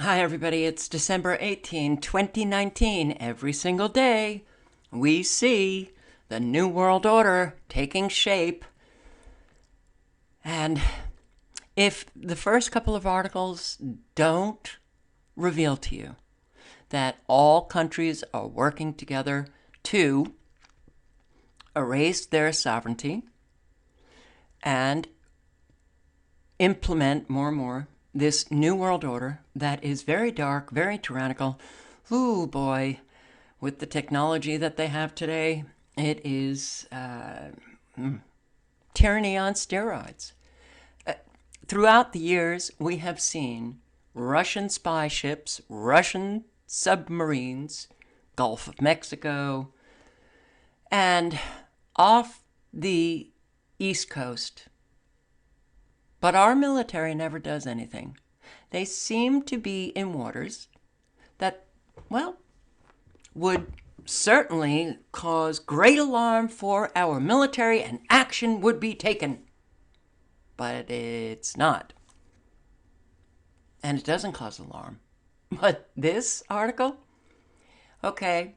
Hi, everybody. It's December 18, 2019. Every single day, we see the New World Order taking shape. And if the first couple of articles don't reveal to you that all countries are working together to erase their sovereignty and implement more and more this new world order that is very dark, very tyrannical. Ooh, boy, with the technology that they have today, it is tyranny on steroids. Throughout the years, we have seen Russian spy ships, Russian submarines, Gulf of Mexico, and off the East Coast. But our military never does anything. They seem to be in waters that, well, would certainly cause great alarm for our military and action would be taken. But it's not. And it doesn't cause alarm. But this article? Okay.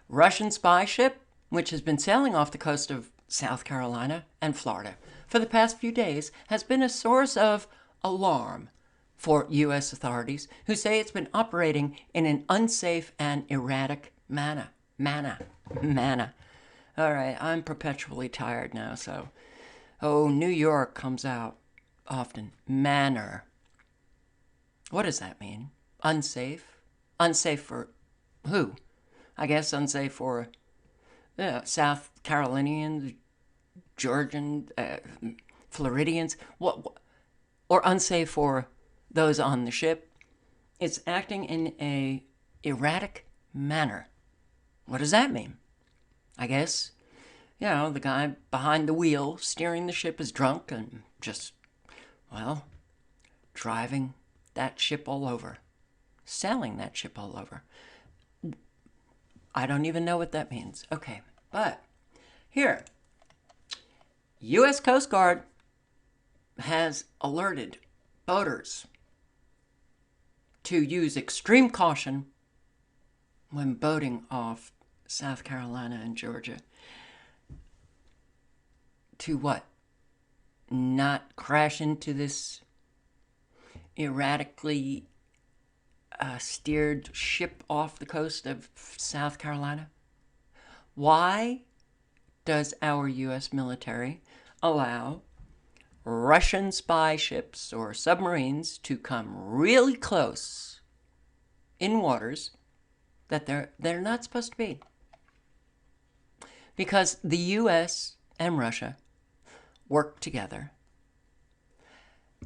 Russian spy ship, which has been sailing off the coast of South Carolina and Florida for the past few days, has been a source of alarm for U.S. authorities who say it's been operating in an unsafe and erratic manner. All right, I'm perpetually tired now, so. Oh, New York comes out often. Manner. What does that mean? Unsafe? Unsafe for who? I guess unsafe for South Carolinians, Georgian, Floridians, or unsafe for those on the ship. It's acting in a erratic manner. What does that mean? I guess, the guy behind the wheel steering the ship is drunk and just, driving that ship all over, sailing that ship all over. I don't even know what that means. Okay, but here, U.S. Coast Guard has alerted boaters to use extreme caution when boating off South Carolina and Georgia. To what? Not crash into this erratically steered ship off the coast of South Carolina? Why does our U.S. military allow Russian spy ships or submarines to come really close in waters that they're not supposed to be? Because the U.S. and Russia work together.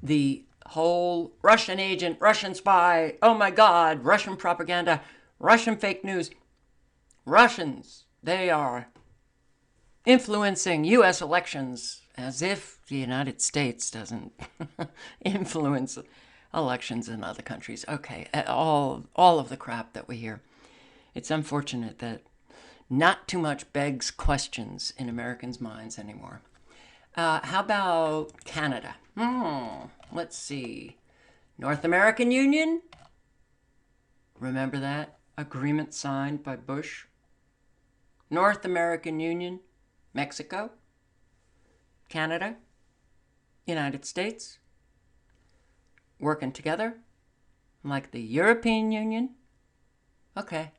The whole Russian agent, Russian spy, oh my God, Russian propaganda, Russian fake news. Russians, they are influencing U.S. elections as if the United States doesn't influence elections in other countries. Okay, all of the crap that we hear. It's unfortunate that not too much begs questions in Americans' minds anymore. How about Canada? Let's see. North American Union? Remember that? Agreement signed by Bush. North American Union, Mexico, Canada, United States, working together like the European Union. Okay.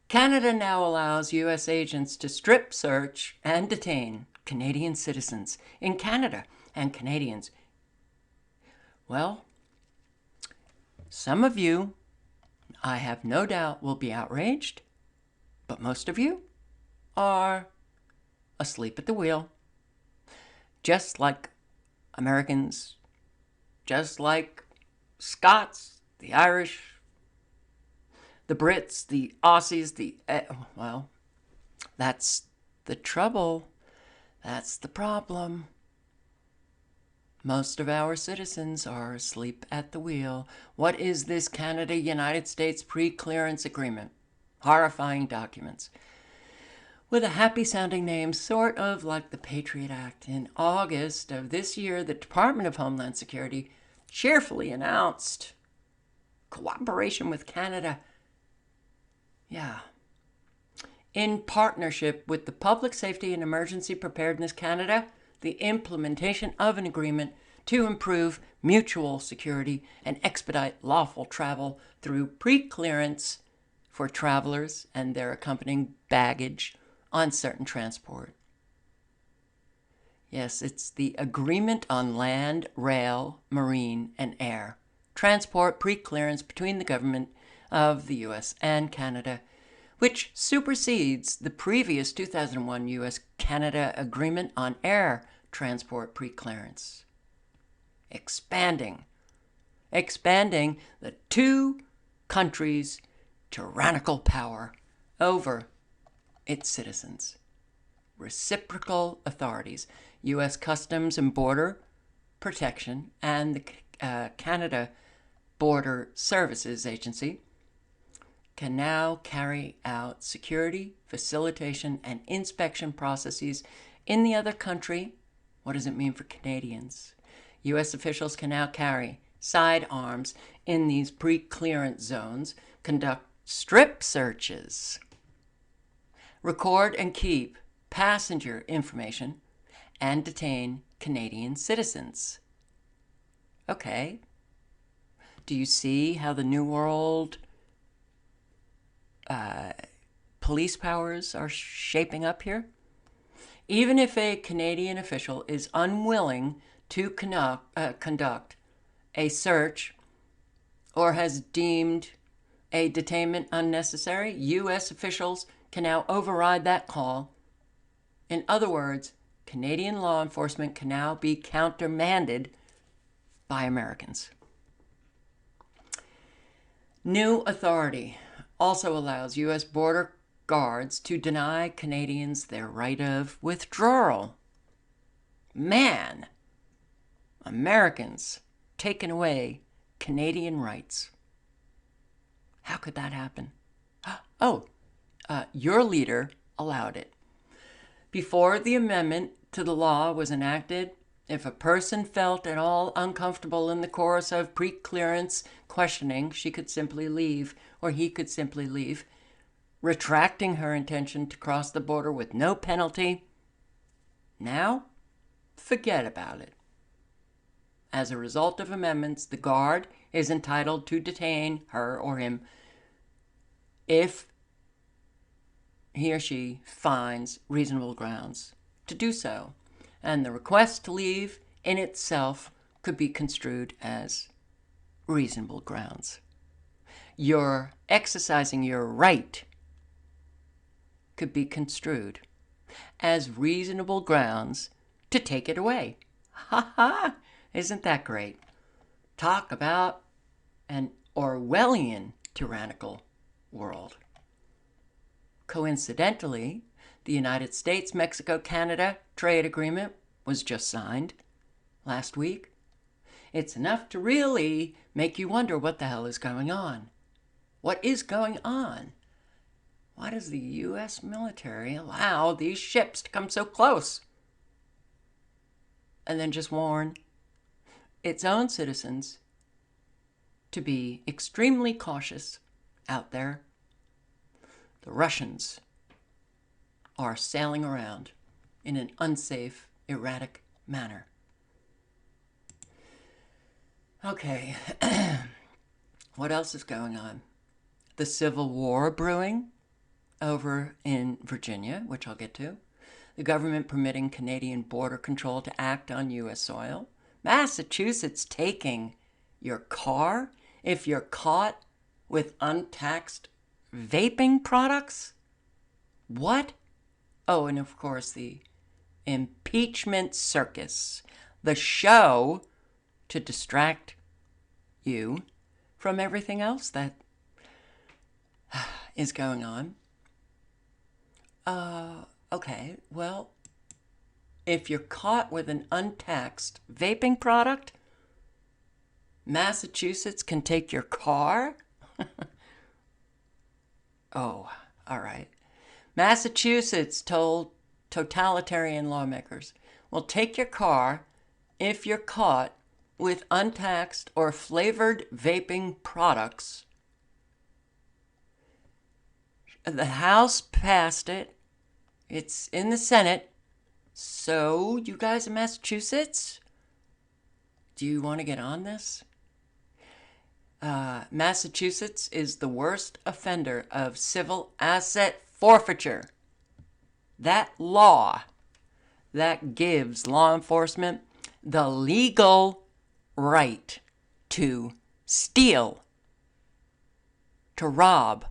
Canada now allows U.S. agents to strip search and detain Canadian citizens in Canada and Canadians. Well, some of you, I have no doubt, will be outraged, but most of you are asleep at the wheel. Just like Americans, just like Scots, the Irish, the Brits, the Aussies, that's the trouble. That's the problem. Most of our citizens are asleep at the wheel. What is this Canada-United States pre-clearance agreement? Horrifying documents. With a happy-sounding name, sort of like the Patriot Act. In August of this year, the Department of Homeland Security cheerfully announced cooperation with Canada. Yeah. In partnership with the Public Safety and Emergency Preparedness Canada, the implementation of an agreement to improve mutual security and expedite lawful travel through pre-clearance for travelers and their accompanying baggage on certain transport. Yes, it's the Agreement on Land, Rail, Marine, and Air Transport Pre-Clearance between the government of the U.S. and Canada, which supersedes the previous 2001 U.S.-Canada Agreement on Air Transport Pre-Clearance. Expanding the two countries' tyrannical power over its citizens. Reciprocal authorities, U.S. Customs and Border Protection and the Canada Border Services Agency, can now carry out security, facilitation, and inspection processes in the other country. What does it mean for Canadians? U.S. officials can now carry sidearms in these pre-clearance zones, conduct strip searches, record and keep passenger information, and detain Canadian citizens. Okay. Do you see how the New World police powers are shaping up here? Even if a Canadian official is unwilling to conduct a search or has deemed a detainment unnecessary, U.S. officials can now override that call. In other words, Canadian law enforcement can now be countermanded by Americans. New authority also allows U.S. border guards to deny Canadians their right of withdrawal. Man, Americans taking away Canadian rights. How could that happen? Oh, your leader allowed it. Before the amendment to the law was enacted, if a person felt at all uncomfortable in the course of pre-clearance questioning, she could simply leave, or he could simply leave, retracting her intention to cross the border with no penalty. Now, forget about it. As a result of amendments, the guard is entitled to detain her or him if he or she finds reasonable grounds to do so, and the request to leave in itself could be construed as reasonable grounds. You're exercising your right could be construed as reasonable grounds to take it away. Ha ha! Isn't that great? Talk about an Orwellian tyrannical world. Coincidentally, the United States-Mexico-Canada trade agreement was just signed last week. It's enough to really make you wonder what the hell is going on. What is going on? Why does the U.S. military allow these ships to come so close? And then just warn its own citizens to be extremely cautious out there. The Russians are sailing around in an unsafe, erratic manner. Okay, what else is going on? The Civil War brewing over in Virginia, which I'll get to. The government permitting Canadian border control to act on U.S. soil. Massachusetts taking your car if you're caught with untaxed vaping products? What? Oh, and of course the impeachment circus, the show to distract you from everything else that is going on. Okay, well, if you're caught with an untaxed vaping product, Massachusetts can take your car? Oh, all right. Massachusetts told totalitarian lawmakers, well, take your car if you're caught with untaxed or flavored vaping products. The House passed it. It's in the Senate. So, you guys in Massachusetts, do you want to get on this? Massachusetts is the worst offender of civil asset forfeiture. That law that gives law enforcement the legal right to steal, to rob,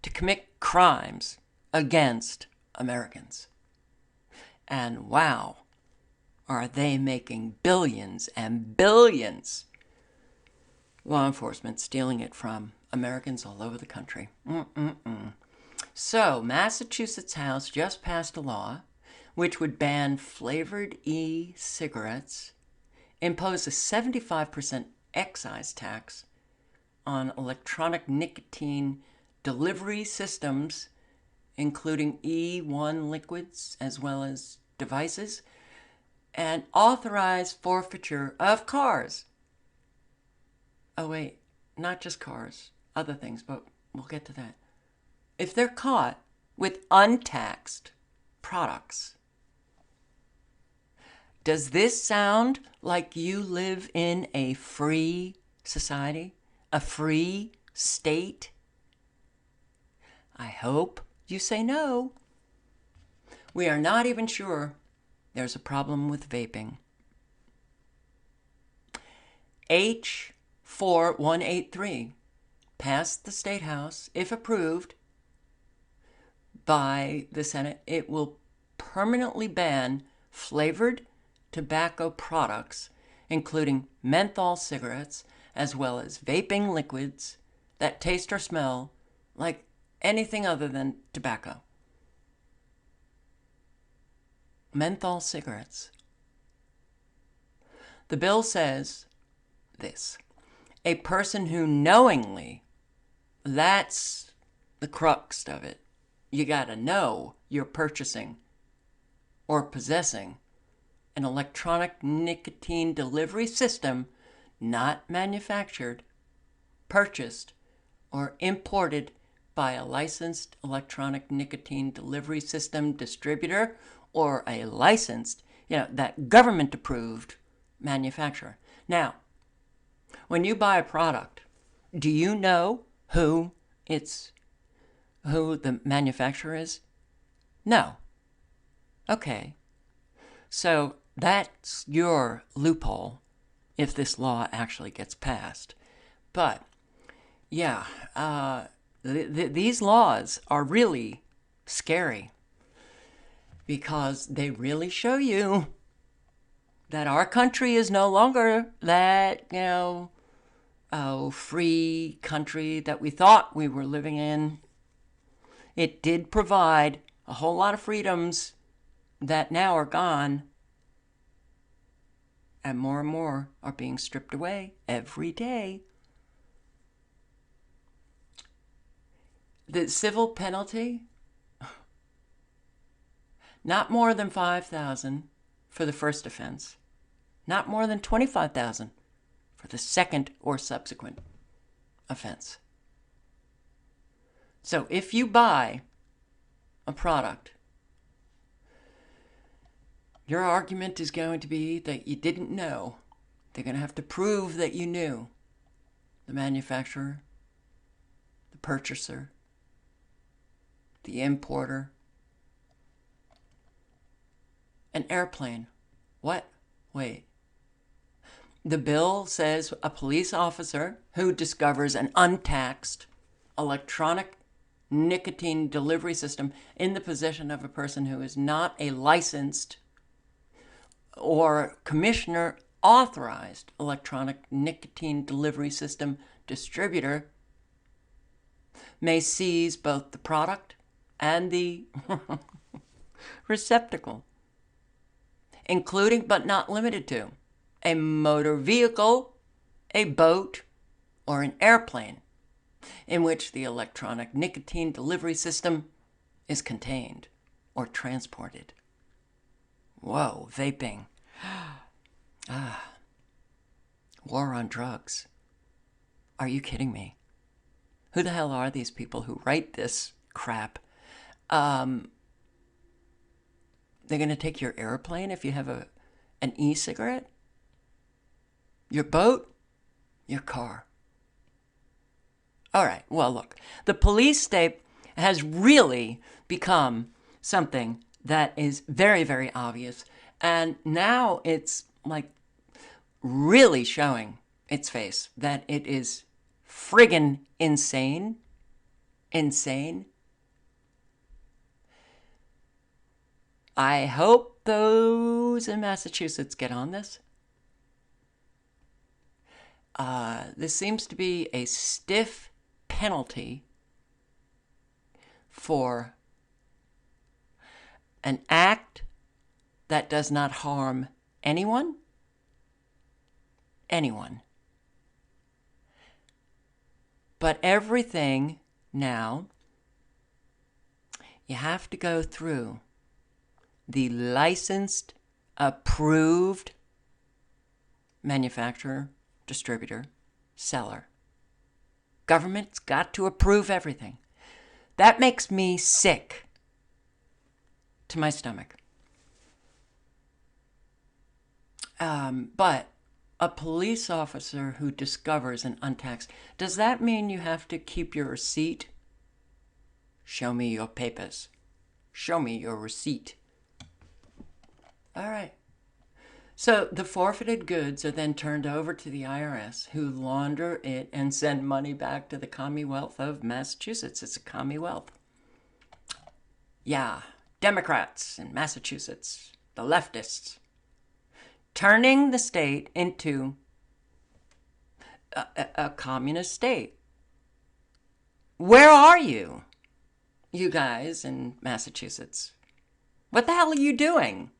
to commit crimes against Americans. And wow, are they making billions and billions. Law enforcement stealing it from Americans all over the country. So, Massachusetts House just passed a law which would ban flavored e-cigarettes, impose a 75% excise tax on electronic nicotine delivery systems, including E1 liquids as well as devices, and authorize forfeiture of cars. Oh wait, not just cars, other things, but we'll get to that. If they're caught with untaxed products. Does this sound like you live in a free society? A free state? I hope you say no. We are not even sure there's a problem with vaping. H4183 passed the State House. If approved by the Senate, it will permanently ban flavored tobacco products, including menthol cigarettes, as well as vaping liquids that taste or smell like anything other than tobacco. Menthol cigarettes. The bill says this: a person who knowingly, that's the crux of it. You gotta know you're purchasing or possessing an electronic nicotine delivery system not manufactured, purchased, or imported by a licensed electronic nicotine delivery system distributor or a licensed, that government-approved manufacturer. Now, when you buy a product, do you know who the manufacturer is? No. Okay. So that's your loophole if this law actually gets passed. But, yeah, these laws are really scary because they really show you that our country is no longer that, free country that we thought we were living in. It did provide a whole lot of freedoms that now are gone, and more are being stripped away every day. The civil penalty, not more than $5,000 for the first offense, not more than $25,000 for the second or subsequent offense. So if you buy a product, your argument is going to be that you didn't know. They're going to have to prove that you knew. The manufacturer, the purchaser, the importer. An airplane. What? Wait. The bill says a police officer who discovers an untaxed electronic nicotine delivery system in the possession of a person who is not a licensed or commissioner authorized electronic nicotine delivery system distributor may seize both the product and the receptacle, including but not limited to a motor vehicle, a boat, or an airplane in which the electronic nicotine delivery system is contained or transported. Whoa, vaping. War on drugs. Are you kidding me? Who the hell are these people who write this crap? They're going to take your airplane if you have an e-cigarette? Your boat? Your car? All right, well, look. The police state has really become something that is very, very obvious. And now it's like really showing its face that it is friggin' insane. Insane. I hope those in Massachusetts get on this. This seems to be a stiff penalty for an act that does not harm anyone. But everything now, you have to go through the licensed, approved manufacturer, distributor, seller. Government's got to approve everything. That makes me sick to my stomach. But a police officer who discovers an untaxed, does that mean you have to keep your receipt? Show me your papers. Show me your receipt. All right. So the forfeited goods are then turned over to the IRS, who launder it and send money back to the Commonwealth of Massachusetts. It's a Commonwealth. Yeah, Democrats in Massachusetts, the leftists, turning the state into a communist state. Where are you, you guys in Massachusetts? What the hell are you doing?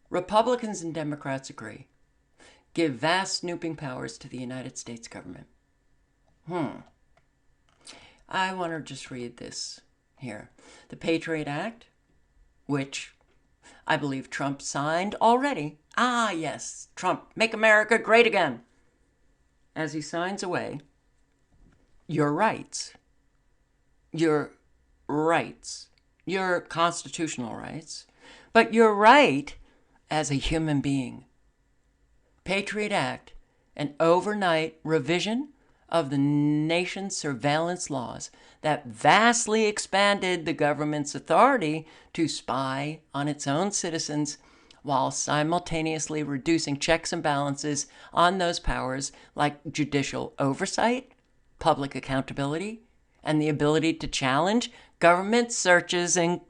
Republicans and Democrats agree. Give vast snooping powers to the United States government. I want to just read this here. The Patriot Act, which I believe Trump signed already. Ah, yes, Trump, make America great again. As he signs away your rights, your constitutional rights, but your right as a human being. Patriot Act, an overnight revision of the nation's surveillance laws that vastly expanded the government's authority to spy on its own citizens while simultaneously reducing checks and balances on those powers like judicial oversight, public accountability, and the ability to challenge government searches in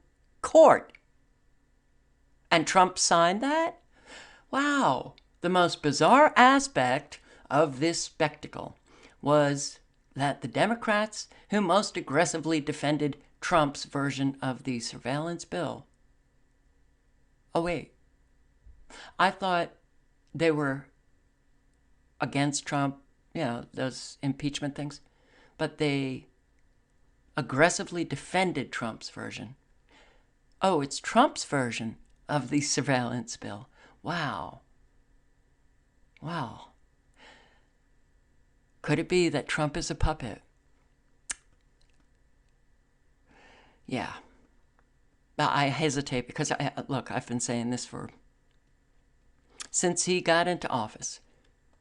court. And Trump signed that? Wow. The most bizarre aspect of this spectacle was that the Democrats who most aggressively defended Trump's version of the surveillance bill. Oh, wait. I thought they were against Trump, those impeachment things, but they aggressively defended Trump's version. Oh, it's Trump's version of the surveillance bill. Wow. Could it be that Trump is a puppet? Yeah. But I hesitate because, I've been saying this since he got into office,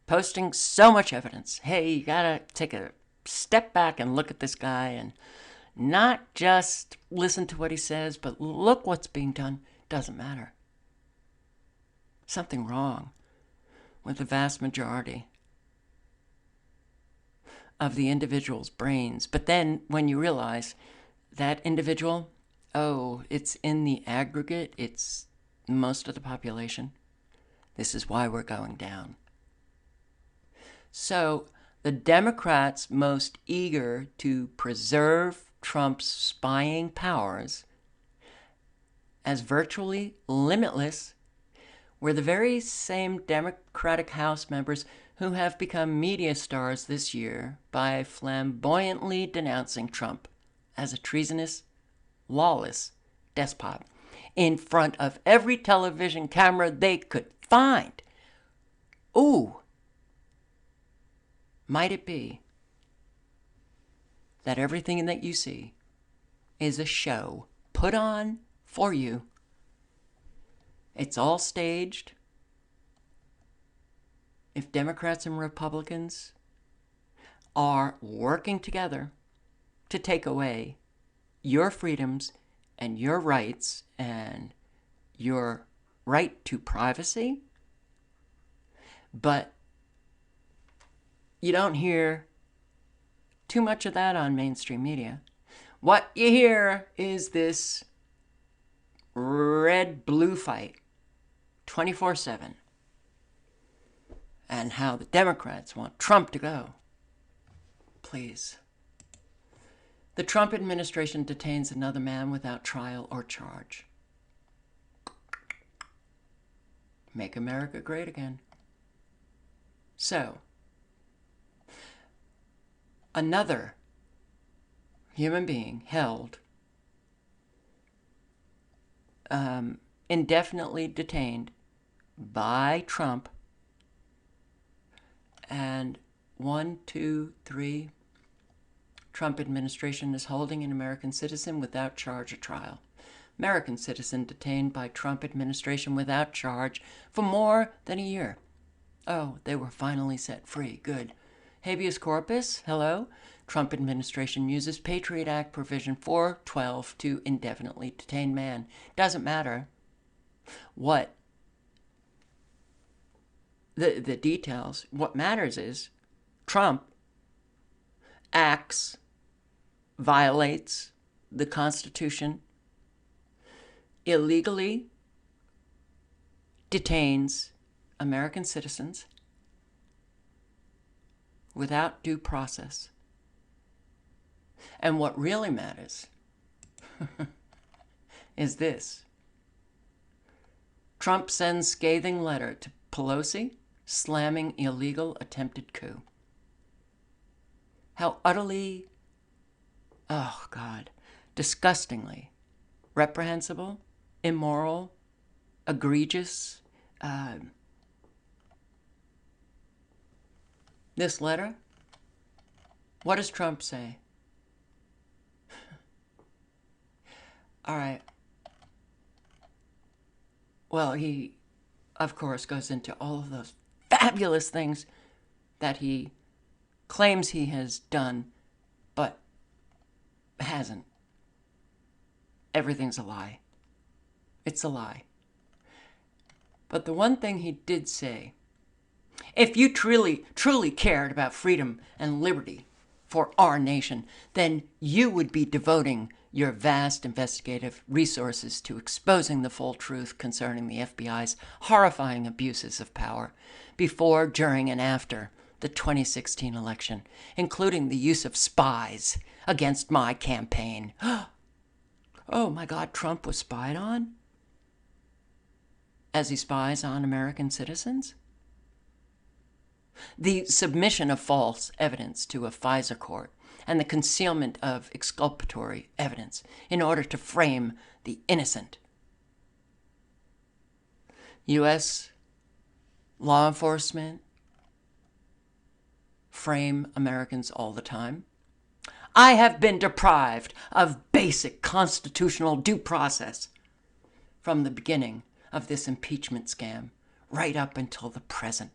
posting so much evidence. Hey, you gotta take a step back and look at this guy and not just listen to what he says, but look what's being done. Doesn't matter. Something wrong with the vast majority of the individual's brains. But then when you realize that individual, it's in the aggregate, it's most of the population. This is why we're going down. So the Democrats most eager to preserve Trump's spying powers as virtually limitless were the very same Democratic House members who have become media stars this year by flamboyantly denouncing Trump as a treasonous, lawless despot in front of every television camera they could find. Ooh, might it be that everything that you see is a show put on for you? It's all staged. If Democrats and Republicans are working together to take away your freedoms and your rights and your right to privacy, but you don't hear too much of that on mainstream media. What you hear is this red-blue fight 24/7, and how the Democrats want Trump to go. Please. The Trump administration detains another man without trial or charge. Make America great again. So, another human being held indefinitely detained by Trump, and 1, 2, 3, Trump administration is holding an American citizen without charge or trial. American citizen detained by Trump administration without charge for more than a year. Oh, they were finally set free. Good. Habeas corpus? Hello? Trump administration uses Patriot Act provision 412 to indefinitely detain man. Doesn't matter what the details. What matters is Trump acts, violates the Constitution, illegally detains American citizens without due process. And what really matters is this. Trump sends scathing letter to Pelosi, slamming illegal attempted coup. How utterly, oh God, disgustingly reprehensible, immoral, egregious. This letter, what does Trump say? All right. Well, he, of course, goes into all of those fabulous things that he claims he has done, but hasn't. Everything's a lie. It's a lie. But the one thing he did say, if you truly cared about freedom and liberty for our nation, then you would be devoting your vast investigative resources to exposing the full truth concerning the FBI's horrifying abuses of power before, during, and after the 2016 election, including the use of spies against my campaign. Oh my God, Trump was spied on? As he spies on American citizens? The submission of false evidence to a FISA court and the concealment of exculpatory evidence in order to frame the innocent. U.S. law enforcement frame Americans all the time. I have been deprived of basic constitutional due process from the beginning of this impeachment scam right up until the present.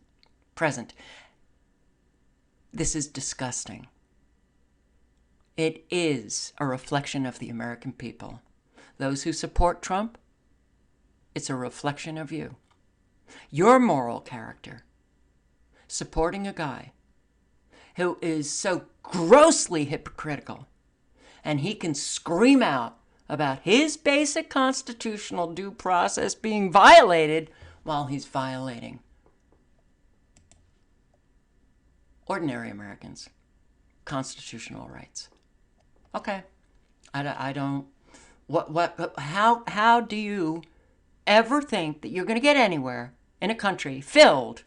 This is disgusting. It is a reflection of the American people. Those who support Trump, it's a reflection of you. Your moral character, supporting a guy who is so grossly hypocritical, and he can scream out about his basic constitutional due process being violated while he's violating ordinary Americans' constitutional rights. Okay, I don't. How do you ever think that you're going to get anywhere in a country filled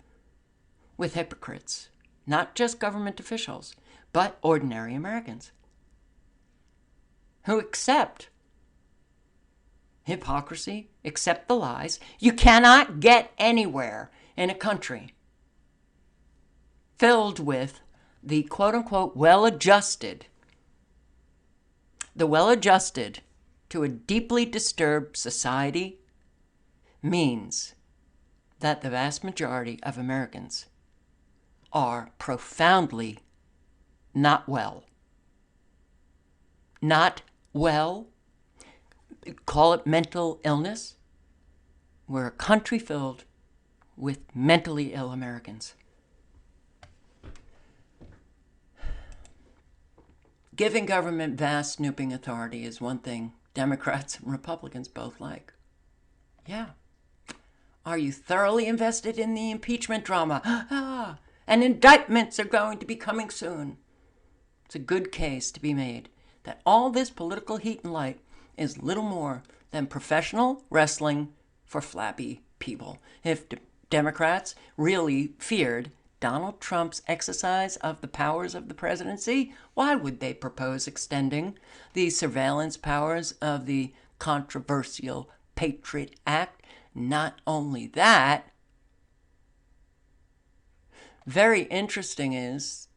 with hypocrites? Not just government officials, but ordinary Americans who accept hypocrisy, accept the lies. You cannot get anywhere in a country filled with the quote-unquote well-adjusted to a deeply disturbed society means that the vast majority of Americans are profoundly not well. Not well, call it mental illness. We're a country filled with mentally ill Americans. Giving government vast snooping authority is one thing Democrats and Republicans both like. Yeah. Are you thoroughly invested in the impeachment drama? And indictments are going to be coming soon. It's a good case to be made that all this political heat and light is little more than professional wrestling for flabby people. If Democrats really feared Donald Trump's exercise of the powers of the presidency, why would they propose extending the surveillance powers of the controversial Patriot Act? Not only that, very interesting is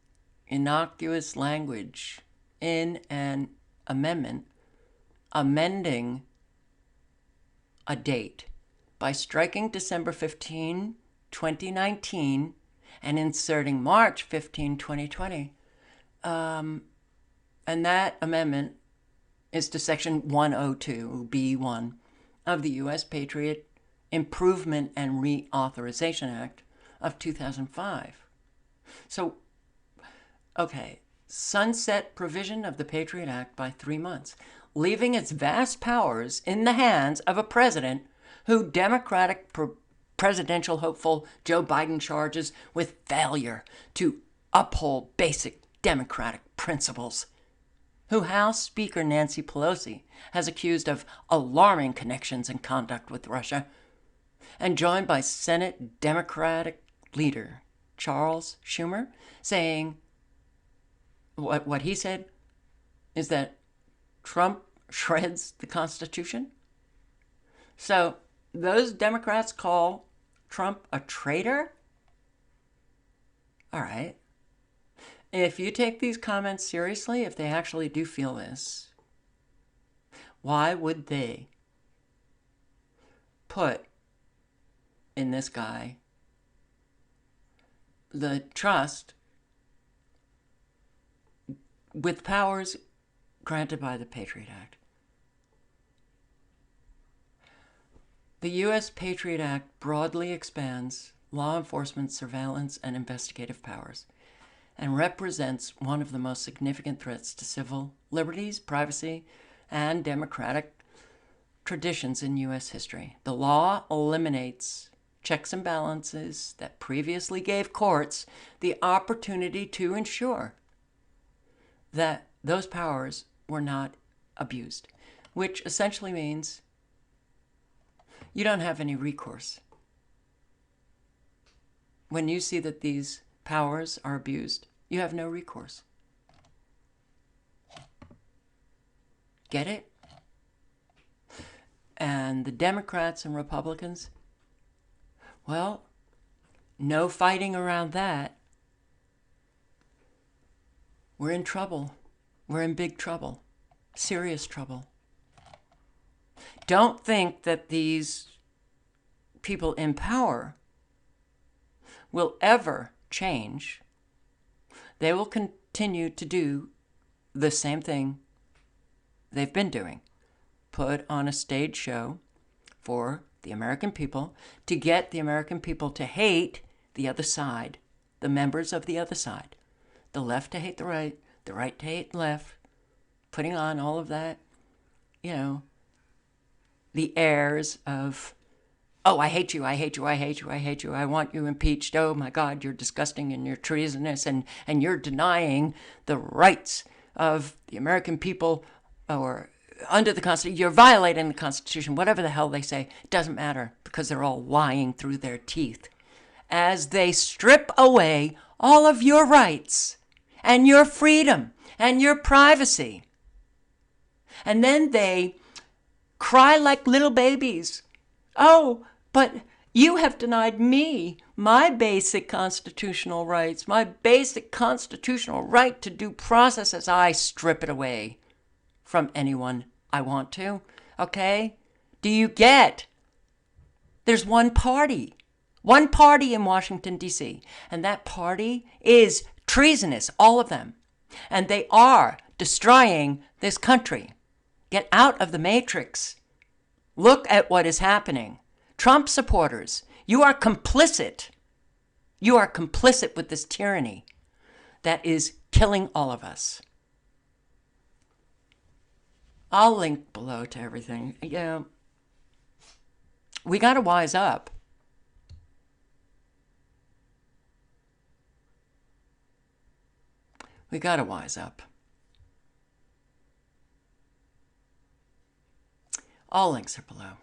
innocuous language in an amendment amending a date by striking December 15, 2019 and inserting March 15, 2020. And that amendment is to Section 102B1 of the U.S. Patriot Improvement and Reauthorization Act of 2005. So, okay, sunset provision of the Patriot Act by 3 months, leaving its vast powers in the hands of a president who Democratic presidential hopeful Joe Biden charges with failure to uphold basic democratic principles, who House Speaker Nancy Pelosi has accused of alarming connections and conduct with Russia, and joined by Senate Democratic leader Charles Schumer, saying what he said is that Trump shreds the Constitution. So those Democrats call Trump a traitor? All right. If you take these comments seriously, if they actually do feel this, why would they put in this guy the trust with powers granted by the Patriot Act? The U.S. Patriot Act broadly expands law enforcement, surveillance, and investigative powers, and represents one of the most significant threats to civil liberties, privacy, and democratic traditions in U.S. history. The law eliminates checks and balances that previously gave courts the opportunity to ensure that those powers were not abused, which essentially means you don't have any recourse. When you see that these powers are abused, you have no recourse. Get it? And the Democrats and Republicans, well, no fighting around that. We're in trouble. We're in big trouble. Serious trouble. Don't think that these people in power will ever change. They will continue to do the same thing they've been doing. Put on a stage show for the American people to get the American people to hate the other side, the members of the other side. The left to hate the right to hate the left, putting on all of that, the airs of, oh, I hate you, I hate you, I hate you, I hate you, I want you impeached, oh my God, you're disgusting and you're treasonous and you're denying the rights of the American people or under the Constitution, you're violating the Constitution, whatever the hell they say, it doesn't matter because they're all lying through their teeth. As they strip away all of your rights and your freedom and your privacy. And then they cry like little babies. Oh, but you have denied me my basic constitutional rights, my basic constitutional right to due process as I strip it away from anyone I want to. Okay? Do you get? There's one party in Washington, D.C., and that party is treasonous, all of them. And they are destroying this country. Get out of the matrix. Look at what is happening. Trump supporters, you are complicit. You are complicit with this tyranny that is killing all of us. I'll link below to everything. Yeah. We got to wise up. We got to wise up. All links are below.